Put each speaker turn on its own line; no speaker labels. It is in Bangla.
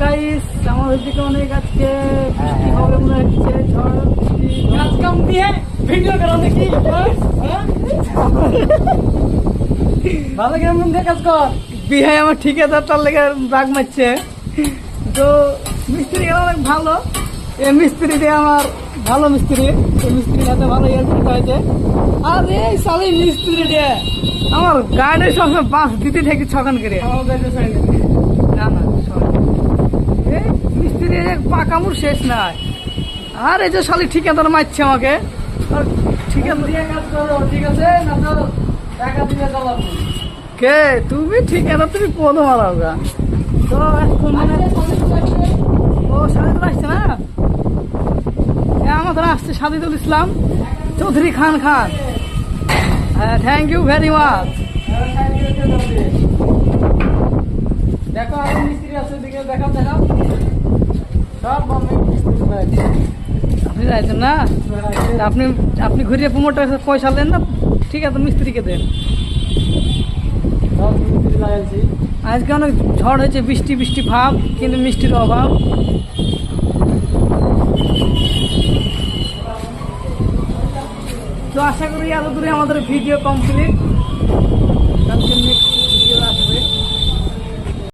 গাইস, আমাদের দিকে অনেক আজকে বৃষ্টি হবে মনে হচ্ছে, ঝড় বৃষ্টি
কাজ কাম দিয়ে ভিডিও করো নাকি? ভালো কেমন দিয়ে কাজ কর।
বিহাই আমার ঠিকাদার তার লেগে রাগ মারছে। তো মিস্ত্রি অনেক ভালো, এই মিস্ত্রি দিয়ে আমার ভালো মিস্ত্রি, এই মিস্ত্রির সাথে ভালো ইয়ার হয়েছে। আর এই সালি মিস্ত্রি দিয়ে আমার গার্ডের সবসময় বাঁশ দিতে থাকি ছকান করে। না না এই মিস্ত্রি পাকামুর শেষ নাই। আর এই যে শালি ঠিকাদার মারছে আমাকে, আর ঠিকাদার
দিয়ে কাজ করো, ঠিক আছে? না তো টাকা দিয়ে চালাবো।
কে তুমি ঠিকাদার, তুমি কোন মারাও গা। তো এখন মানে ও সাদিদুল আসছে না, আমাদের আসছে সাদিদুল ইসলাম চৌধুরী খান খান। হ্যাঁ, থ্যাংক ইউ ভেরি মাচ।
দেখো আরো মিস্ত্রি আছে, দিকে দেখাও দেখাও। সব বম্বে মিস্ত্রি ভাই।
আপনি যাইছেন না, তা আপনি আপনি ঘুরিয়ে প্রমোটার পয়সা দেন না, ঠিক আছে মিস্ত্রিকে দেন।
সব মিস্ত্রি লাগাইছি।
আজকে অনেক ঝড় হয়েছে, বৃষ্টি বৃষ্টি ভাব, কিন্তু মিষ্টির অভাব। তো আশা করি এত দূরে আমাদের ভিডিও কমপ্লিট, কালকে নেক্সট ভিডিও আসবে।